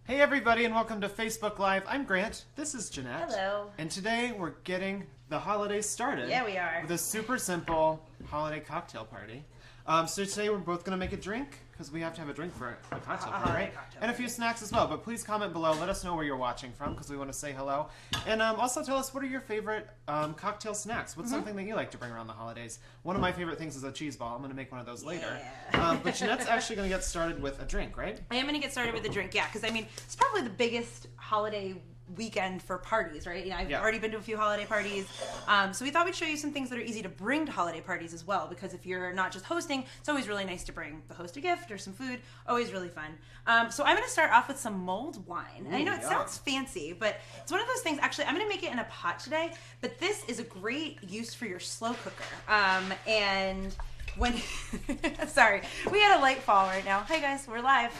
Hey everybody and welcome to Facebook Live. I'm Grant. This is Jeanette. Hello. And today we're getting the holidays started. Yeah, we are. With a super simple holiday cocktail party. So today we're both going to make a drink, because we have to have a drink for a cocktail party, right? And a few snacks as well. But please comment below. Let us know where you're watching from, because we want to say hello. And also tell us, what are your favorite cocktail snacks? What's something that you like to bring around the holidays? One of my favorite things is a cheese ball. I'm going to make one of those later. But Jeanette's actually going to get started with a drink, right? I am going to get started with a drink, yeah. Because, I mean, it's probably the biggest holiday weekend for parties, right? You know, I've already been to a few holiday parties, so we thought we'd show you some things that are easy to bring to holiday parties as well, because if you're not just hosting, it's always really nice to bring the host a gift or some food. Always really fun. So I'm going to start off with some mulled wine. And I know it sounds fancy, but it's one of those things. Actually, I'm going to make it in a pot today, but this is a great use for your slow cooker. And when sorry, we had a light fall right now. Hi guys, we're live.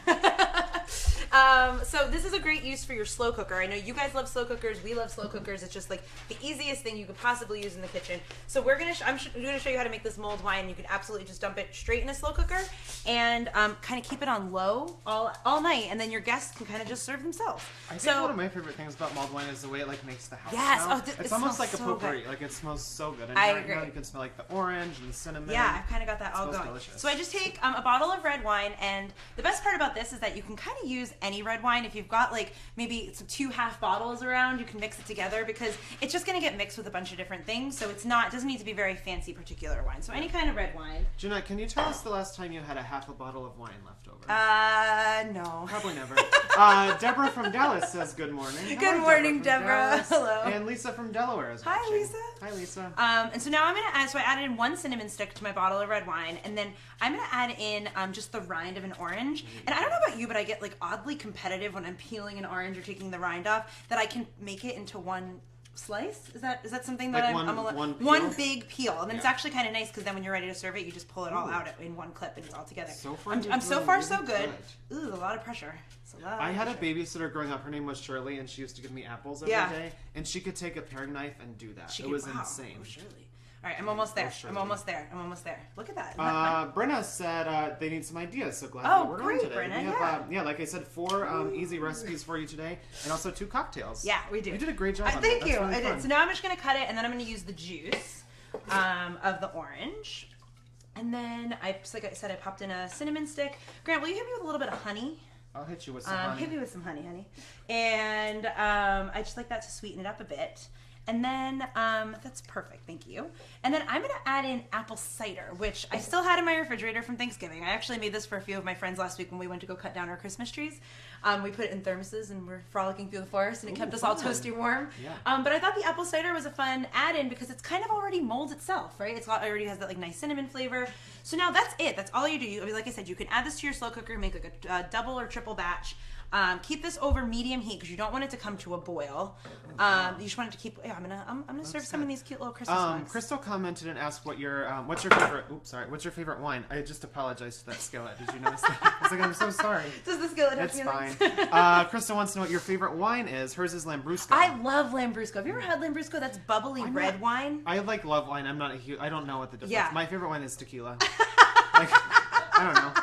So this is a great use for your slow cooker. I know you guys love slow cookers. We love slow cookers. It's just like the easiest thing you could possibly use in the kitchen. So I'm going to show you how to make this mulled wine. You can absolutely just dump it straight in a slow cooker and kind of keep it on low all night, and then your guests can kind of just serve themselves. I think one of my favorite things about mulled wine is the way it like makes the house smell. It's almost like a potpourri. Like it smells so good. And I agree. You can smell like the orange and the cinnamon. Yeah, I've kind of got that all going. Delicious. So I just take a bottle of red wine, and the best part about this is that you can kind of use any red wine. If you've got like maybe some 2 half bottles around, you can mix it together, because it's just going to get mixed with a bunch of different things. So it doesn't need to be very fancy particular wine. So any kind of red wine. Jeanette, can you tell us the last time you had a half a bottle of wine left over? No. Probably never. Deborah from Dallas says good morning. Good morning, Deborah. Hello. And Lisa from Delaware is watching. Hi, Lisa. Hi, Lisa. And so now I'm going to add, so I added in 1 cinnamon stick to my bottle of red wine, and then I'm going to add in just the rind of an orange. And I don't know about you, but I get like oddly competitive when I'm peeling an orange or taking the rind off, that I can make it into one slice. Is that something that like one big peel, and then it's actually kind of nice, because then when you're ready to serve it, you just pull it all out in one clip and it's all together. So far, I'm so far so good. Ooh, a lot of pressure. I had a babysitter growing up. Her name was Shirley, and she used to give me apples every day, and she could take a paring knife and do that. It was insane. Oh, Shirley. All right, I'm almost there. I'm almost there. Look at that. Brenna said they need some ideas, so glad that we're great, on today. Brenna, we have, like I said, 4 easy recipes for you today, and also 2 cocktails. Yeah, we do. You did a great job on Thank that. you. Really I fun. did. So now I'm just going to cut it, and then I'm going to use the juice of the orange. And then, like I said, I popped in a cinnamon stick. Grant, will you hit me with a little bit of honey? I'll hit you with some honey. Hit me with some honey. And I just like that to sweeten it up a bit. And then, that's perfect, thank you. And then I'm going to add in apple cider, which I still had in my refrigerator from Thanksgiving. I actually made this for a few of my friends last week when we went to go cut down our Christmas trees. We put it in thermoses, and we're frolicking through the forest, and it kept us all toasty warm. Yeah. But I thought the apple cider was a fun add-in, because it's kind of already mulled itself, right? It already has that like nice cinnamon flavor. So now that's it. That's all you do. Like I said, you can add this to your slow cooker, make like a double or triple batch. Keep this over medium heat, because you don't want it to come to a boil. You just want it to keep. Yeah, I'm gonna serve some of these cute little Christmas ones. Crystal commented and asked what's your favorite. Oops, sorry. What's your favorite wine? I just apologized to that skillet. Did you notice that? I was like, I'm so sorry. Does the skillet have feelings? It's fine. Crystal wants to know what your favorite wine is. Hers is Lambrusco. I love Lambrusco. Have you ever had Lambrusco? That's bubbly red wine. I love wine. I'm not a huge. I don't know what the difference. Yeah. My favorite wine is tequila. I don't know.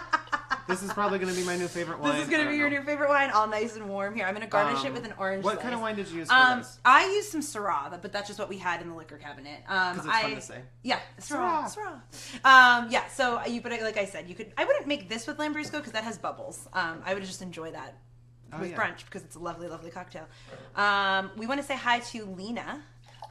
This is probably going to be my new favorite wine. This is going to be your new favorite wine, all nice and warm. Here, I'm going to garnish it with an orange What slice. kind of wine did you use for this? I used some Syrah, but that's just what we had in the liquor cabinet. Because it's fun to say. Yeah, Syrah. Yeah, so but like I said, I wouldn't make this with Lambrusco, because that has bubbles. I would just enjoy that with brunch, because it's a lovely, lovely cocktail. We want to say hi to Lena,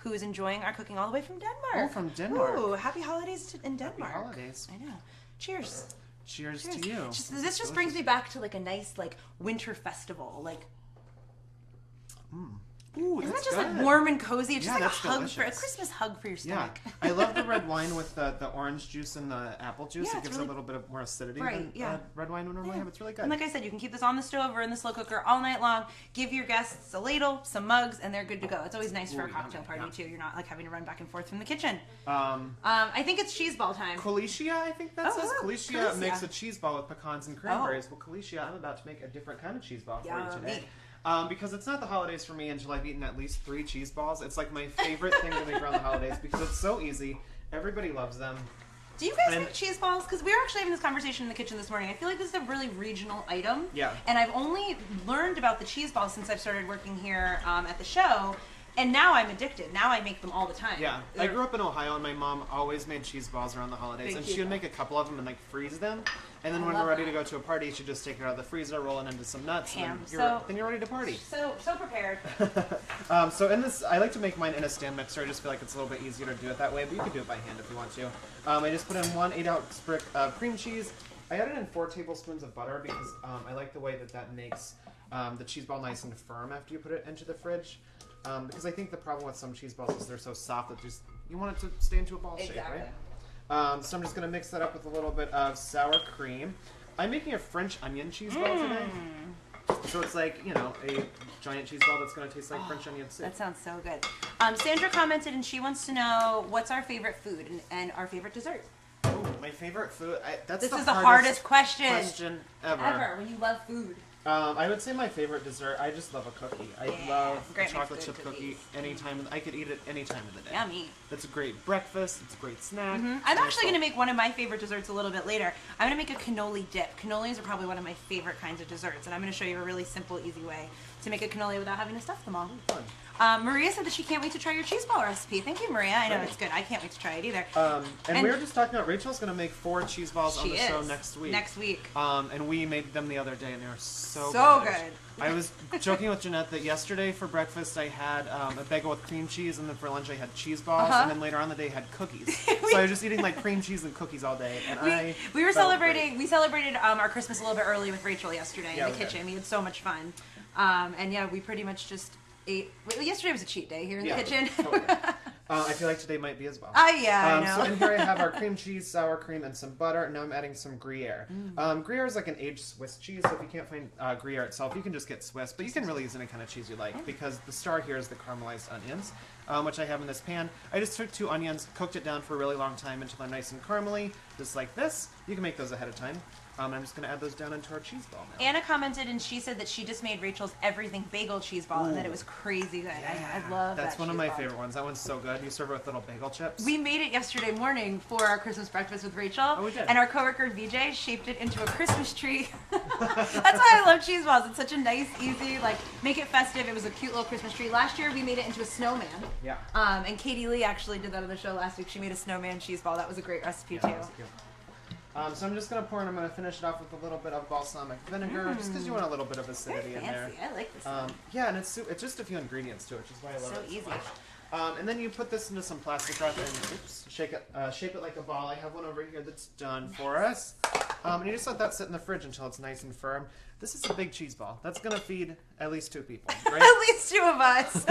who is enjoying our cooking all the way from Denmark. Oh, from Denmark. Ooh, happy holidays in Denmark. Happy holidays. I know. Cheers. Cheers to you. This just brings me back to like a nice like winter festival. Like, ooh, isn't that's that just good. like warm and cozy? It's just like a hug delicious. for a Christmas hug for your stomach. Yeah, I love the red wine with the orange juice and the apple juice. Yeah, it gives a little bit of more acidity than red wine would normally have. It's really good. And like I said, you can keep this on the stove or in the slow cooker all night long. Give your guests a ladle, some mugs, and they're good to go. It's always nice for a cocktail party too. You're not like having to run back and forth from the kitchen. I think it's cheese ball time. Kalicia, I think that says. Kalicia makes a cheese ball with pecans and cranberries. Well, Kalicia, I'm about to make a different kind of cheese ball for you today. Because it's not the holidays for me until I've eaten at least 3 cheese balls. It's like my favorite thing to make around the holidays, because it's so easy. Everybody loves them. Do you guys make cheese balls? Because we were actually having this conversation in the kitchen this morning. I feel like this is a really regional item. Yeah. And I've only learned about the cheese balls since I've started working here at the show. And now I'm addicted. Now I make them all the time. Yeah. I grew up in Ohio, and my mom always made cheese balls around the holidays. And she would make a couple of them and, like, freeze them. And then when we're ready to go to a party, she'd just take it out of the freezer, roll it into some nuts, and then you're ready to party. So prepared. So in this, I like to make mine in a stand mixer. I just feel like it's a little bit easier to do it that way, but you can do it by hand if you want to. I just put in 1 8-ounce brick of cream cheese. I added in 4 tablespoons of butter because I like the way that makes the cheese ball nice and firm after you put it into the fridge. Because I think the problem with some cheese balls is they're so soft that you want it to stay into a ball shape, right? So I'm just going to mix that up with a little bit of sour cream. I'm making a French onion cheese ball today. So it's like, a giant cheese ball that's going to taste like French onion soup. That sounds so good. Sandra commented and she wants to know what's our favorite food and our favorite dessert. Oh, my favorite food? This is the hardest question ever. When you love food. I would say my favorite dessert, I just love a cookie. I love a chocolate chip cookie anytime. I could eat it any time of the day. Yummy. That's a great breakfast. It's a great snack. I'm actually going to make one of my favorite desserts a little bit later. I'm going to make a cannoli dip. Cannolis are probably one of my favorite kinds of desserts, and I'm going to show you a really simple, easy way to make a cannoli without having to stuff them all. Fun. Maria said that she can't wait to try your cheese ball recipe. Thank you, Maria. I know it's good. I can't wait to try it either. And we were just talking about Rachel's going to make 4 cheese balls on the show next week. Next week. And we made them the other day, and they were so good. I was joking with Jeanette that yesterday for breakfast I had a bagel with cream cheese, and then for lunch I had cheese balls, and then later on the day I had cookies. So I was just eating like cream cheese and cookies all day. And we celebrated our Christmas a little bit early with Rachael yesterday in the kitchen. We had so much fun. And yeah, we pretty much just ate. Yesterday was a cheat day here in the kitchen. Totally. I feel like today might be as well. I know. So in here I have our cream cheese, sour cream, and some butter. And now I'm adding some Gruyere. Gruyere is like an aged Swiss cheese, so if you can't find Gruyere itself, you can just get Swiss. But you can really use any kind of cheese you like, because the star here is the caramelized onions, which I have in this pan. I just took 2 onions, cooked it down for a really long time until they're nice and caramely, just like this. You can make those ahead of time. I'm just going to add those down into our cheese ball now. Anna commented, and she said that she just made Rachel's everything bagel cheese ball, and that it was crazy good. Yeah. I love that. That's one of my favorite ones. That one's so good. You serve it with little bagel chips. We made it yesterday morning for our Christmas breakfast with Rachael. Oh, we did. And our coworker VJ shaped it into a Christmas tree. That's why I love cheese balls. It's such a nice, easy, make it festive. It was a cute little Christmas tree. Last year we made it into a snowman. Yeah. And Katie Lee actually did that on the show last week. She made a snowman cheese ball. That was a great recipe too. So I'm just going to pour, and I'm going to finish it off with a little bit of balsamic vinegar, just because you want a little bit of acidity in there. I like this one. Yeah, and it's just a few ingredients to it, which is why I love it so easy. much. And then you put this into some plastic wrap and shape it like a ball. I have one over here that's done for us. And you just let that sit in the fridge until it's nice and firm. This is a big cheese ball. That's going to feed at least 2 people, right? At least 2 of us.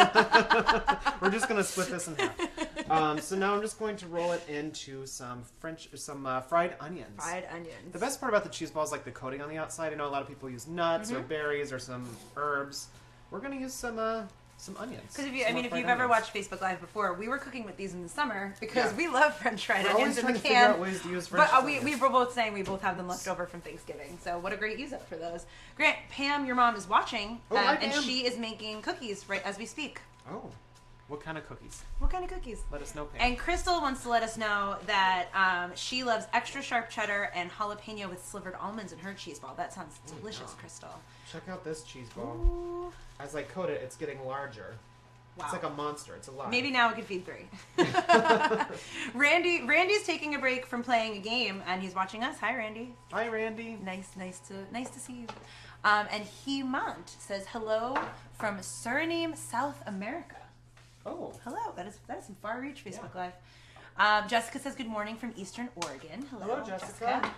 We're just going to split this in half. So now I'm just going to roll it into some fried onions. Fried onions. The best part about the cheese ball is like the coating on the outside. I know a lot of people use nuts or berries or some herbs. We're going to use some onions. Because if you've ever watched Facebook Live before, we were cooking with these in the summer because we love French fried onions in the can. Figure out ways to use French but we were both saying we both have them left over from Thanksgiving. So what a great use up for those. Grant, Pam, your mom is watching, and she is making cookies right as we speak. Oh. What kind of cookies? What kind of cookies? Let us know, Pam. And Crystal wants to let us know that she loves extra sharp cheddar and jalapeno with slivered almonds in her cheese ball. That sounds delicious, Crystal. Check out this cheese ball. Ooh. As I coat it, it's getting larger. Wow. It's like a monster. It's alive. Maybe now it could feed 3. Randy's taking a break from playing a game, and he's watching us. Hi, Randy. Hi, Randy. Nice to see you. And Hemont says hello from Suriname, South America. Oh. Hello. That is some far reach Facebook Live. Jessica says good morning from Eastern Oregon. Hello, Jessica.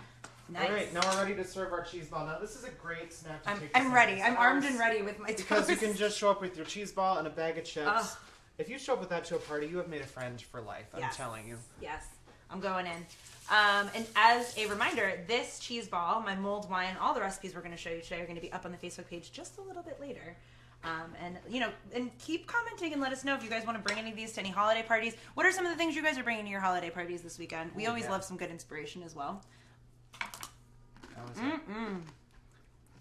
Nice. All right, now we're ready to serve our cheese ball. Now this is a great snack to take. I'm ready. I'm armed and ready with my toast. Because you can just show up with your cheese ball and a bag of chips. If you show up with that to a party, you have made a friend for life. I'm telling you. Yes, I'm going in. And as a reminder, this cheese ball, my mulled wine, all the recipes we're going to show you today are going to be up on the Facebook page just a little bit later. And keep commenting and let us know if you guys want to bring any of these to any holiday parties. What are some of the things you guys are bringing to your holiday parties this weekend? We always love some good inspiration as well.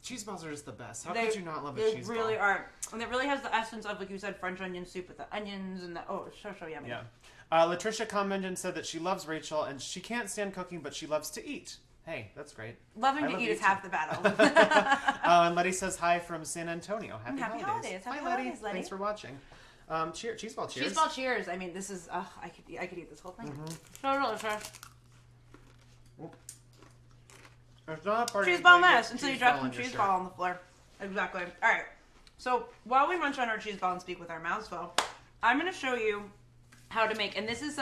Cheese balls are just the best. How could you not love a cheese ball? They really are. And it really has the essence of, like you said, French onion soup with the onions and the, it's so yummy. Yeah. Latricia commented and said that she loves Rachel and she can't stand cooking, but she loves to eat. Hey, that's great. Loving to eat is half the battle. And Letty says hi from San Antonio. Happy holidays. Happy hi, holidays, Letty. Thanks for watching. Cheese ball cheers. Cheese ball cheers. I mean, this is, I could eat this whole thing. So delicious. It's not a party cheese ball mess until you drop some cheese ball on the floor. Exactly. All right. So while we munch on our cheese ball and speak with our mouths full, I'm going to show you how to make, and this is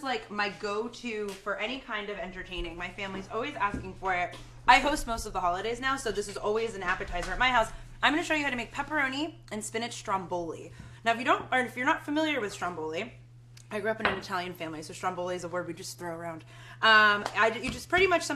like my go-to for any kind of entertaining. My family's always asking for it. I host most of the holidays now, so this is always an appetizer at my house. I'm going to show you how to make pepperoni and spinach Stromboli. Now, if you're not familiar with Stromboli, I grew up in an Italian family, so Stromboli is a word we just throw around. You just pretty much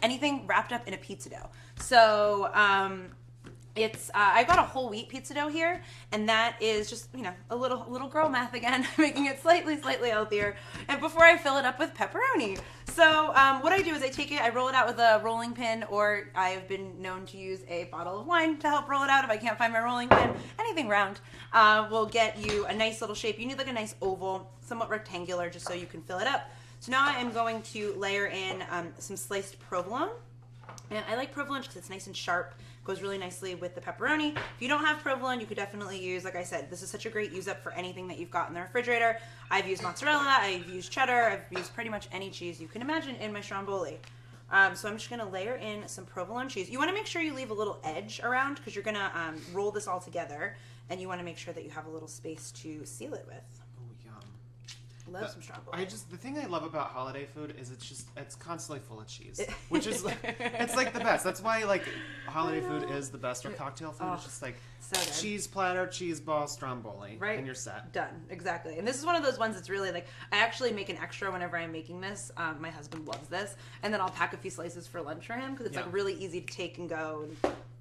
anything wrapped up in a pizza dough. So I got a whole wheat pizza dough here, and that is just, a little girl math again, making it slightly healthier. And before I fill it up with pepperoni. So what I do is I take it, I roll it out with a rolling pin, or I've been known to use a bottle of wine to help roll it out if I can't find my rolling pin. Anything round will get you a nice little shape. You need like a nice oval, somewhat rectangular, just so you can fill it up. So now I am going to layer in some sliced provolone. And I like provolone because it's nice and sharp. Goes really nicely with the pepperoni. If you don't have provolone, you could definitely use, like I said, this is such a great use up for anything that you've got in the refrigerator. I've used mozzarella, I've used cheddar, I've used pretty much any cheese you can imagine in my Stromboli. So I'm just going to layer in some provolone cheese. You want to make sure you leave a little edge around because you're going to roll this all together, and you want to make sure that you have a little space to seal it with. Love some Stromboli. The thing I love about holiday food is it's constantly full of cheese, which is it's like the best. That's why holiday food is the best, or cocktail food. It's just like so cheese platter, cheese ball, Stromboli, right? And you're set. Done. Exactly. And this is one of those ones that's really like, I actually make an extra whenever I'm making this. My husband loves this, and then I'll pack a few slices for lunch for him because it's like really easy to take and go.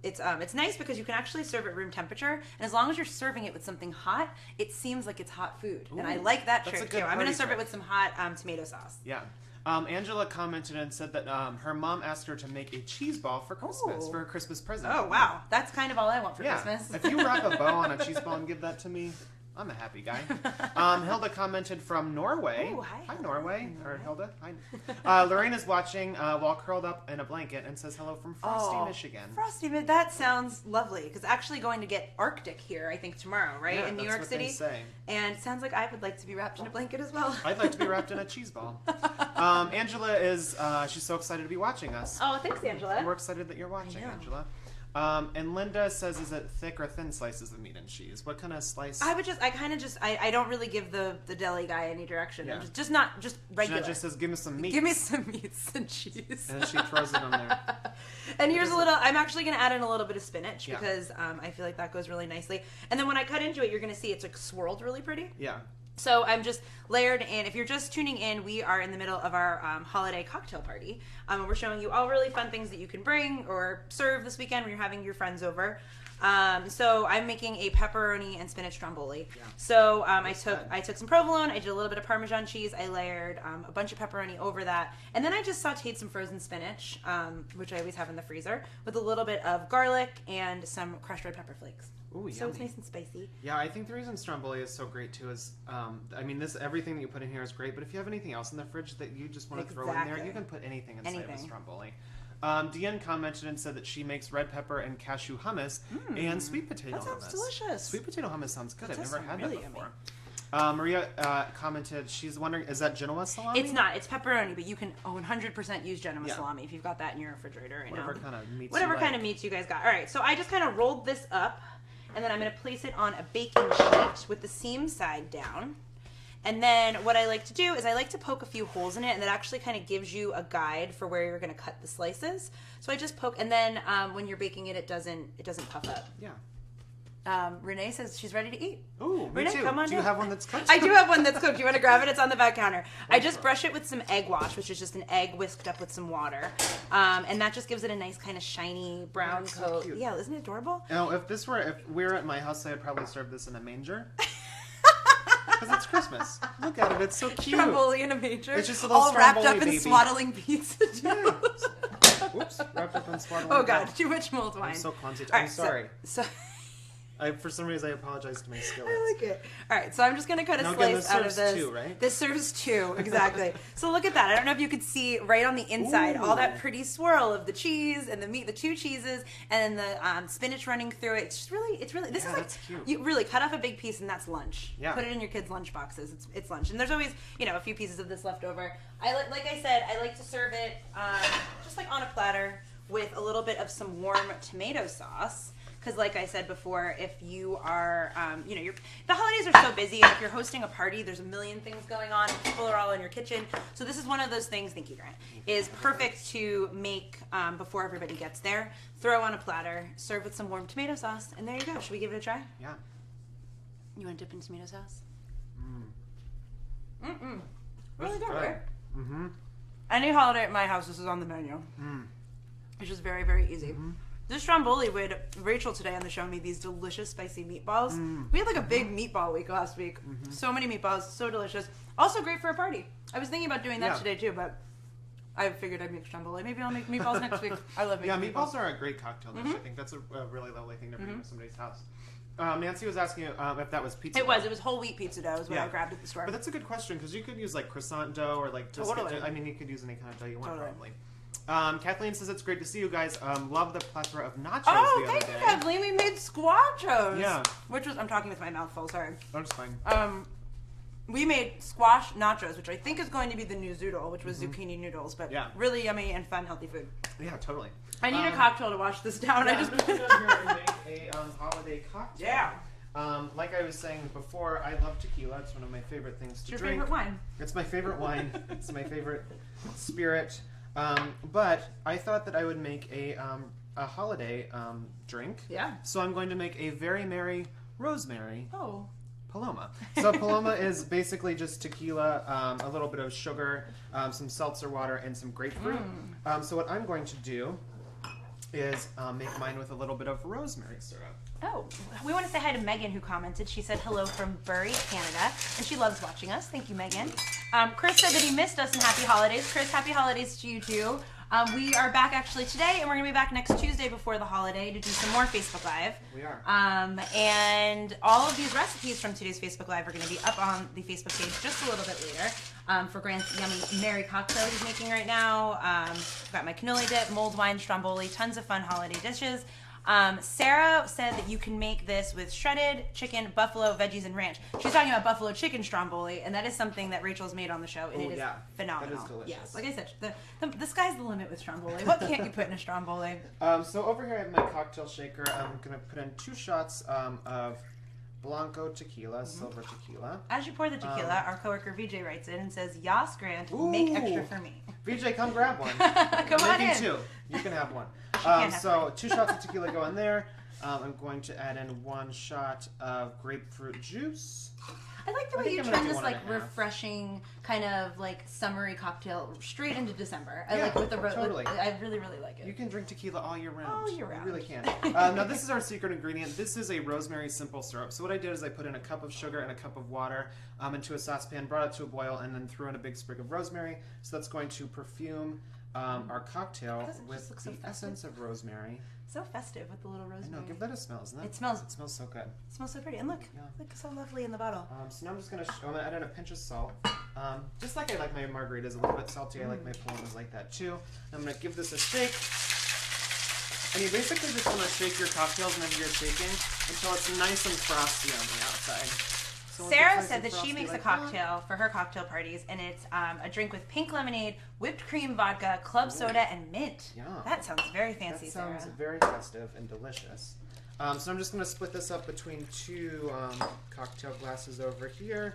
And it's nice because you can actually serve it room temperature, and as long as you're serving it with something hot, it seems like it's hot food. Ooh, and I like that trick too. I'm going to serve it with some hot tomato sauce. Yeah. Angela commented and said that her mom asked her to make a cheese ball for Christmas, for a Christmas present. Oh, wow. That's kind of all I want for Christmas. If you wrap a bow on a cheese ball and give that to me, I'm a happy guy. Hilda commented from Norway. Ooh, hi, Norway. Or Hilda. Hi. Lorena's watching while curled up in a blanket and says hello from Frosty, Michigan. Frosty, that sounds lovely. Because actually going to get Arctic here, I think, tomorrow, right? Yeah, in New York City. They say. And it sounds like I would like to be wrapped in a blanket as well. I'd like to be wrapped in a cheese ball. Angela is, she's so excited to be watching us. Oh, thanks, Angela. We're excited that you're watching, Angela. And Linda says, is it thick or thin slices of meat and cheese? What kind of slice? I don't really give the deli guy any direction. Yeah. Just regular. Jeanette just says, give me some meat. Give me some meats and cheese. And then she throws it on there. And here's I'm actually going to add in a little bit of spinach because I feel like that goes really nicely. And then when I cut into it, you're going to see it's like swirled really pretty. Yeah. So I'm just layered in. If you're just tuning in, we are in the middle of our holiday cocktail party. And we're showing you all really fun things that you can bring or serve this weekend when you're having your friends over. So I'm making a pepperoni and spinach Stromboli. Yeah. So I took some provolone, I did a little bit of Parmesan cheese, I layered a bunch of pepperoni over that, and then I just sauteed some frozen spinach, which I always have in the freezer, with a little bit of garlic and some crushed red pepper flakes. Ooh, so it's nice and spicy. Yeah, I think the reason Stromboli is so great too is, everything that you put in here is great, but if you have anything else in the fridge that you just want to throw in there, you can put anything inside of a Stromboli. Deanne commented and said that she makes red pepper and cashew hummus and sweet potato hummus. That sounds delicious. Sweet potato hummus sounds good. I've never had that before. Maria commented, she's wondering, is that Genoa salami? It's not. It's pepperoni, but you can 100% use Genoa salami if you've got that in your refrigerator right now. Whatever kind of meats you guys got. All right, so I just kind of rolled this up, and then I'm going to place it on a baking sheet with the seam side down. And then what I like to do is I like to poke a few holes in it, and that actually kind of gives you a guide for where you're going to cut the slices. So I just poke, and then when you're baking it, it doesn't puff up. Yeah. Renee says she's ready to eat. Ooh, Renee, me too. come on Do you have one that's cooked? I do have one that's cooked. You want to grab it? It's on the back counter. I just brush it with some egg wash, which is just an egg whisked up with some water. And that just gives it a nice kind of shiny brown coat. So yeah, isn't it adorable? Now, if we were at my house, I would probably serve this in a manger. Because it's Christmas. Look at it. It's so cute. Stromboli in a manger. It's just a little all wrapped up baby. in swaddling pizza dough. Yes. Whoops, wrapped up in sparkling. Oh God, too much mulled wine. I'm so clumsy. All I'm right, sorry. So For some reason, I apologize to my skillets. I like it. All right, so I'm just gonna cut a slice out of this. Two, right? This serves two, exactly. So look at that. I don't know if you could see right on the inside all that pretty swirl of the cheese and the meat, the two cheeses, and the spinach running through it. It's really. This is like cute. You really cut off a big piece and that's lunch. Yeah. Put it in your kids' lunch boxes. It's lunch, and there's always a few pieces of this left over. Like I said, I like to serve it just like on a platter with a little bit of some warm tomato sauce. Because like I said before, if you are, the holidays are so busy, and if you're hosting a party, there's a million things going on, and people are all in your kitchen. So this is one of those things, thank you, Grant, is perfect to make before everybody gets there. Throw on a platter, serve with some warm tomato sauce, and there you go. Should we give it a try? Yeah. You want to dip in tomato sauce? Really Really good, right? Mm-hmm. Any holiday at my house, this is on the menu. It's just very, very easy. This Stromboli, we had Rachael today on the show made these delicious spicy meatballs. We had like a big meatball week last week. So many meatballs, so delicious. Also great for a party. I was thinking about doing that today too, but I figured I'd make Stromboli. Maybe I'll make meatballs next week. I love making meatballs are a great cocktail dish. I think that's a really lovely thing to bring to somebody's house. Nancy was asking if that was pizza dough. It was whole wheat pizza dough is what I grabbed at the store. But that's a good question because you could use like croissant dough or like Totally. I mean, you could use any kind of dough you want probably. Kathleen says it's great to see you guys. Love the plethora of nachos the other day. Thank you, Kathleen. We made squachos. Yeah. Which was, I'm talking with my mouth full, sorry. That's fine. We made squash nachos, which I think is going to be the new zoodle, which was zucchini noodles, but really yummy and fun, healthy food. Yeah, totally. I need a cocktail to wash this down. Yeah, I just put it down here and make a holiday cocktail. Yeah. Like I was saying before, I love tequila. It's one of my favorite things to drink. It's your favorite wine. It's my favorite wine. It's my favorite spirit. But I thought that I would make a holiday drink. Yeah. So I'm going to make a Very Merry Rosemary Paloma. Oh. So Paloma is basically just tequila, a little bit of sugar, some seltzer water, and some grapefruit. So what I'm going to do is make mine with a little bit of rosemary syrup. Oh, we want to say hi to Megan who commented. She said hello from Bury, Canada, and she loves watching us. Thank you, Megan. Chris said that he missed us and happy holidays. Chris, happy holidays to you too. We are back actually today, and we're going to be back next Tuesday before the holiday to do some more Facebook Live. We are. And all of these recipes from today's Facebook Live are going to be up on the Facebook page just a little bit later. For Grant's yummy Merry cocktail he's making right now. I've got my cannoli dip, mulled wine, Stromboli, tons of fun holiday dishes. Sarah said that you can make this with shredded chicken, buffalo, veggies, and ranch. She's talking about buffalo chicken Stromboli, and that is something that Rachel's made on the show, and it is phenomenal. That is delicious. Yes, like I said, the sky's the limit with Stromboli. What can't you put in a Stromboli? So over here I have my cocktail shaker. I'm going to put in 2 shots of Blanco tequila, silver tequila. As you pour the tequila, our coworker VJ writes in and says, "Yas, Grant, make extra for me." VJ, come grab one. Come on in. 2. You can have one. So 2 shots of tequila go in there. I'm going to add in 1 shot of grapefruit juice. I like the way you turn this like refreshing kind of like summery cocktail straight into December. I like with the totally. I really like it. You can drink tequila all year round. All year round. You really can. Now this is our secret ingredient. This is a rosemary simple syrup. So what I did is I put in a cup of sugar and a cup of water into a saucepan, brought it to a boil, and then threw in a big sprig of rosemary. So that's going to perfume our cocktail with the essence of rosemary. So festive with the little rosemary. I know, give that a smell, isn't it? It smells so good. It smells so pretty. And look so lovely in the bottle. So now I'm just going to add in a pinch of salt. Just like I like my margaritas a little bit salty, I like my Palomas like that too. I'm going to give this a shake. And you basically just want to shake your cocktails whenever you're shaking until it's nice and frosty on the outside. So Sarah said that she makes a cocktail for her cocktail parties, and it's a drink with pink lemonade, whipped cream vodka, club soda, and mint. Yeah. That sounds very fancy, Sarah. That sounds very festive and delicious. So I'm just going to split this up between 2 cocktail glasses over here.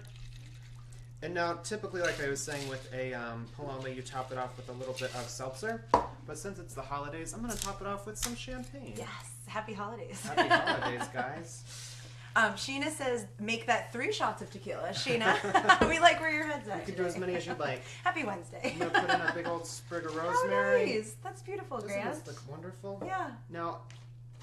And now, typically, like I was saying with a Paloma, you top it off with a little bit of seltzer. But since it's the holidays, I'm going to top it off with some champagne. Yes. Happy holidays. Happy holidays, guys. Sheena says, make that 3 shots of tequila. Sheena, we like where your head's at. You can do as many as you'd like. Happy Wednesday. I'm going to put in a big old sprig of rosemary. Oh, nice. That's beautiful, Grant. Doesn't this look wonderful? Yeah. Now,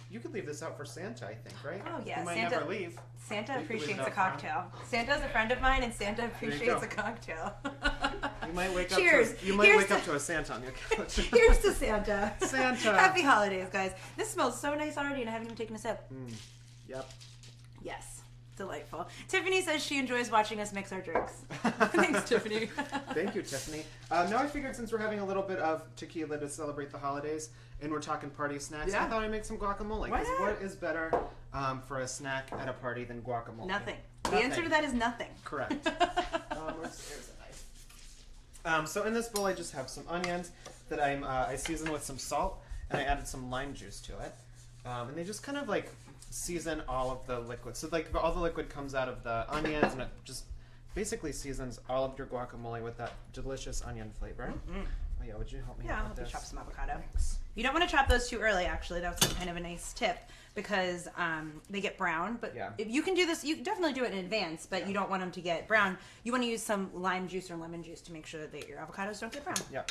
you could leave this out for Santa, I think, right? Oh, yeah. He might never leave. Santa appreciates a cocktail. Santa's a friend of mine, and Santa appreciates a cocktail. You might wake Cheers. up. You might wake up to a Santa on your couch. Here's to Santa. Santa. Happy holidays, guys. This smells so nice already, and I haven't even taken a sip. Yep. Yes. Delightful. Tiffany says she enjoys watching us mix our drinks. Thanks, Tiffany. Thank you, Tiffany. Now I figured since we're having a little bit of tequila to celebrate the holidays, and we're talking party snacks, I thought I'd make some guacamole. Because what is better for a snack at a party than guacamole? Nothing. The answer to that is nothing. Correct. Here's a knife. So in this bowl, I just have some onions that I season with some salt, and I added some lime juice to it. And they just kind of like season all of the liquid. So like all the liquid comes out of the onions, and it just basically seasons all of your guacamole with that delicious onion flavor. Oh yeah, would you help me out with this? I'll help you chop some avocado. Thanks. You don't want to chop those too early, actually. That's kind of a nice tip because they get brown. But if you can do this, you can definitely do it in advance, but you don't want them to get brown. You want to use some lime juice or lemon juice to make sure that your avocados don't get brown. Yeah.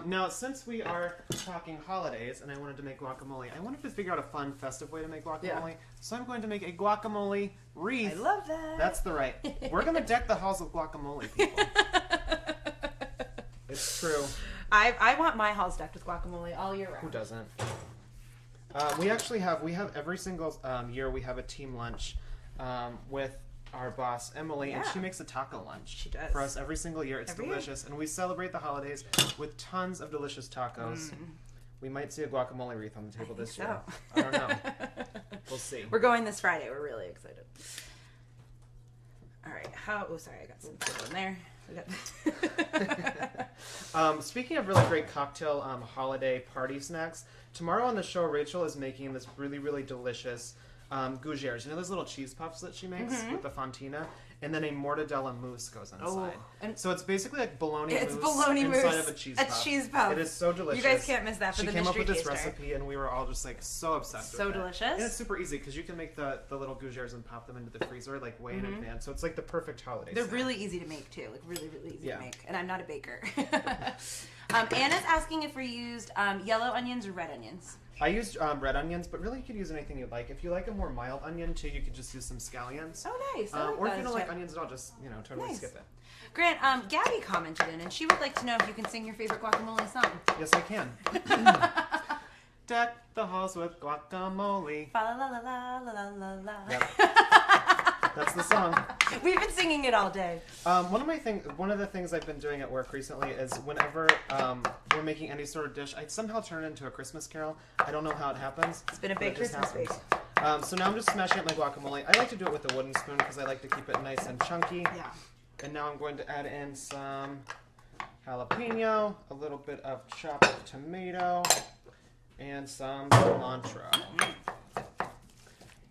Now, since we are talking holidays and I wanted to make guacamole, I wanted to figure out a fun, festive way to make guacamole. Yeah. So I'm going to make a guacamole wreath. I love that. That's the right. We're going to deck the halls with guacamole, people. It's true. I want my halls decked with guacamole all year round. Who doesn't? We actually have every single year we have a team lunch with our boss Emily, and she makes a taco lunch. She does for us every single year. It's delicious, and we celebrate the holidays with tons of delicious tacos. We might see a guacamole wreath on the table this year. I don't know. We'll see. We're going this Friday. We're really excited. All right. Oh, sorry, I got some food in there. Speaking of really great cocktail holiday party snacks, tomorrow on the show Rachael is making this really, really delicious gougères. You know those little cheese puffs that she makes with the fontina? And then a mortadella mousse goes inside. So it's basically like bologna mousse inside of a cheese puff. Cheese puff. It is so delicious. You guys can't miss that for the mystery taster. She came up with this recipe, and we were all just like so obsessed with it. So delicious. And it's super easy because you can make the little gougères and pop them into the freezer like way in advance. So it's like the perfect holiday They're snack. really easy to make too. Like really, really easy to make. And I'm not a baker. Anna's asking if we used yellow onions or red onions. I used red onions, but really you could use anything you'd like. If you like a more mild onion too, you could just use some scallions. Oh, nice. Or if you don't like onions at all, just totally skip it. Grant, Gabby commented in, and she would like to know if you can sing your favorite guacamole song. Yes, I can. Deck the halls with guacamole. Fa la la la la la la la. Yep. That's the song. We've been singing it all day. One of the things I've been doing at work recently is whenever we're making any sort of dish, I somehow turn it into a Christmas carol. I don't know how it happens. It's been a big Christmas week. So now I'm just smashing up my guacamole. I like to do it with a wooden spoon because I like to keep it nice and chunky. Yeah. And now I'm going to add in some jalapeno, a little bit of chopped tomato, and some cilantro.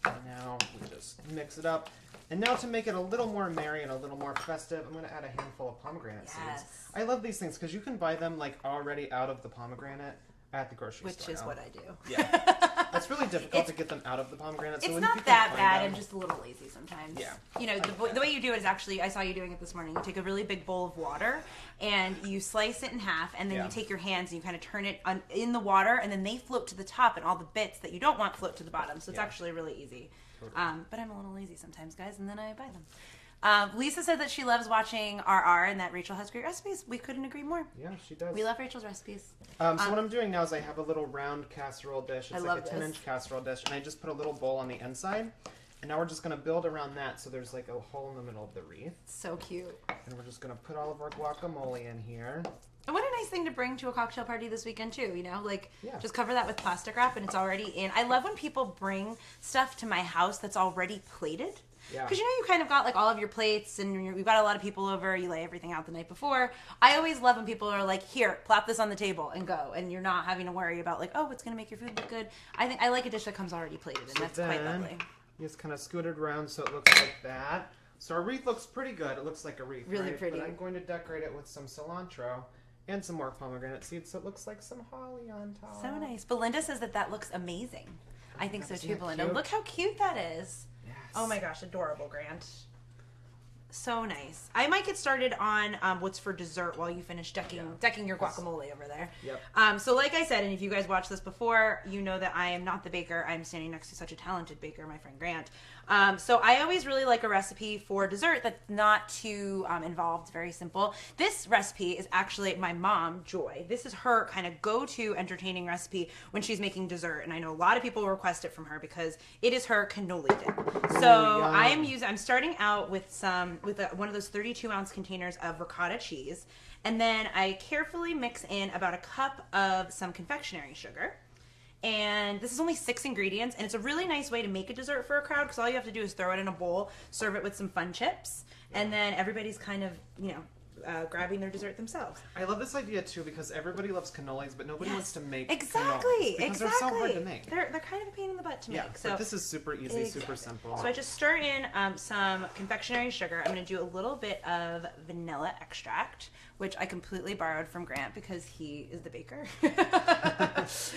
And now we just mix it up. And now to make it a little more merry and a little more festive, I'm going to add a handful of pomegranate seeds. I love these things because you can buy them like already out of the pomegranate at the grocery store. Which is what I do. Yeah. It's really difficult to get them out of the pomegranate. So it's not that bad. I'm just a little lazy sometimes. Yeah. You know, the way you do it is actually, I saw you doing it this morning. You take a really big bowl of water and you slice it in half, and then you take your hands and you kind of turn it in the water, and then they float to the top, and all the bits that you don't want float to the bottom. So it's actually really easy. Totally. But I'm a little lazy sometimes, guys, and then I buy them. Lisa said that she loves watching RR and that Rachael has great recipes. We couldn't agree more. Yeah, she does. We love Rachel's recipes. So what I'm doing now is I have a little round casserole dish. It's like a 10-inch casserole dish, and I just put a little bowl on the inside. And now we're just going to build around that so there's like a hole in the middle of the wreath. So cute. And we're just going to put all of our guacamole in here. And what a nice thing to bring to a cocktail party this weekend too, just cover that with plastic wrap and it's already in. I love when people bring stuff to my house that's already plated. Yeah. Because you kind of got like all of your plates and we've got a lot of people over, you lay everything out the night before. I always love when people are like, here, plop this on the table and go. And you're not having to worry about like, oh, it's going to make your food look good. I like a dish that comes already plated, and that's quite lovely. You just kind of scoot it around so it looks like that. So our wreath looks pretty good. It looks like a wreath, really pretty. But I'm going to decorate it with some cilantro and some more pomegranate seeds, so it looks like some holly on top. So nice. Belinda says that looks amazing. I think so too, Belinda. Cute? Look how cute that is. Yes. Oh my gosh, adorable, Grant. So nice. I might get started on what's for dessert while you finish decking your guacamole over there. Yep. So like I said, and if you guys watched this before, you know that I am not the baker. I'm standing next to such a talented baker, my friend Grant. So I always really like a recipe for dessert that's not too involved, very simple. This recipe is actually my mom, Joy. This is her kind of go-to entertaining recipe when she's making dessert. And I know a lot of people request it from her because it is her cannoli dip. So I'm starting out with one of those 32-ounce containers of ricotta cheese. And then I carefully mix in about a cup of some confectionery sugar. And this is only 6 ingredients, and it's a really nice way to make a dessert for a crowd because all you have to do is throw it in a bowl, serve it with some fun chips, and then everybody's kind of, grabbing their dessert themselves. I love this idea too because everybody loves cannolis, but nobody wants to make exactly cannolis because they're so hard to make. They're kind of a pain in the butt to make. So but this is super easy, super simple. So I just stir in some confectionery sugar. I'm going to do a little bit of vanilla extract, which I completely borrowed from Grant because he is the baker.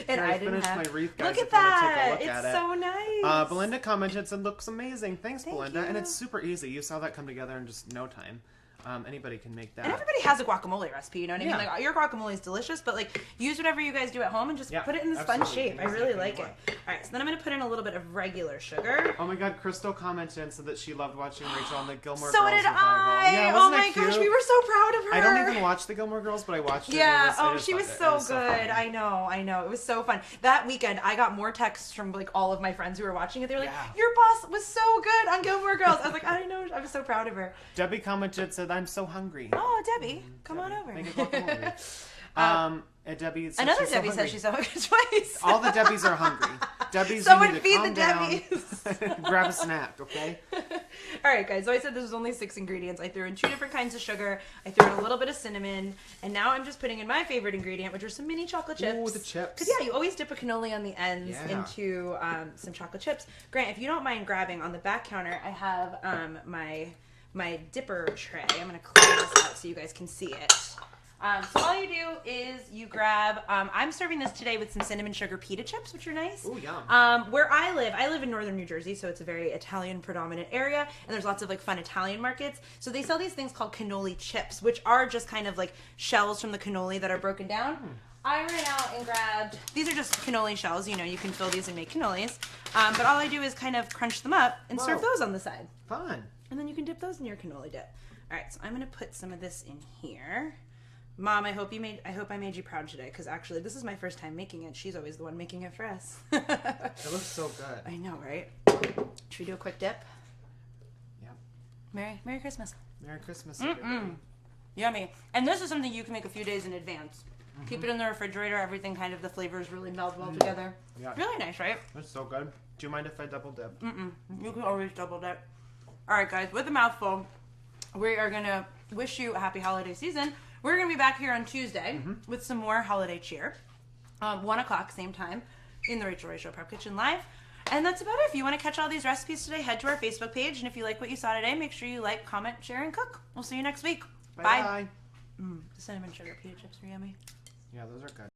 And I didn't have. My wreath, guys. Look at that! Take a look at It's so nice. Belinda commented and looks amazing. Thanks, Thank Belinda. you. And it's super easy. You saw that come together in just no time. Anybody can make that. And everybody has a guacamole recipe, you know what I mean? Yeah. Like, your guacamole is delicious, but like, use whatever you guys do at home and just put it in this fun shape. I really like it. Alright, so then I'm going to put in a little bit of regular sugar. Oh my god, Crystal commented and said that she loved watching Rachael on the Gilmore So Girls did revival. I! Yeah, Oh wasn't my it cute? gosh, we were so proud of her! I don't even watch the Gilmore Girls, but I watched it. Yeah, she was so good. I know. It was so fun. That weekend, I got more texts from like all of my friends who were watching it. They were like, your boss was so good on Gilmore Girls. I was like, I know. I was so proud of her. Debbie commented, said, I'm so hungry. Oh, Debbie, come on over. Make a guacamole. And Debbie said Another she's Debbie so said she's so hungry twice. All the Debbies are hungry. Debbie's, Someone you need to feed calm the down. Debbies. Grab a snack, okay? All right, guys. So I said this was only 6 ingredients. I threw in 2 different kinds of sugar. I threw in a little bit of cinnamon, and now I'm just putting in my favorite ingredient, which are some mini chocolate chips. Ooh, the chips. Because you always dip a cannoli on the ends into some chocolate chips. Grant, if you don't mind grabbing on the back counter, I have my dipper tray. I'm gonna clear this out so you guys can see it. So all you do is you grab, I'm serving this today with some cinnamon sugar pita chips, which are nice. Ooh, yum. Where I live in northern New Jersey, so it's a very Italian predominant area, and there's lots of like fun Italian markets. So they sell these things called cannoli chips, which are just kind of like shells from the cannoli that are broken down. I ran out and grabbed, these are just cannoli shells, you can fill these and make cannolis. But all I do is kind of crunch them up and serve those on the side. Fun. And then you can dip those in your cannoli dip. All right, so I'm gonna put some of this in here. Mom, I hope I made you proud today, because actually this is my first time making it. She's always the one making it for us. It looks so good. I know, right? Should we do a quick dip? Yep. Merry Christmas. Merry Christmas, everybody. Yummy. And this is something you can make a few days in advance. Keep it in the refrigerator. Everything kind of, the flavors really meld well together. Yeah. Really nice, right? That's so good. Do you mind if I double dip? You can always double dip. All right, guys, with a mouthful, we are going to wish you a happy holiday season. We're going to be back here on Tuesday with some more holiday cheer. 1 o'clock, same time, in the Rachael Ray Show Prep Kitchen Live. And that's about it. If you want to catch all these recipes today, head to our Facebook page. And if you like what you saw today, make sure you like, comment, share, and cook. We'll see you next week. Bye. Bye. The cinnamon sugar pita chips are yummy. Yeah, those are good.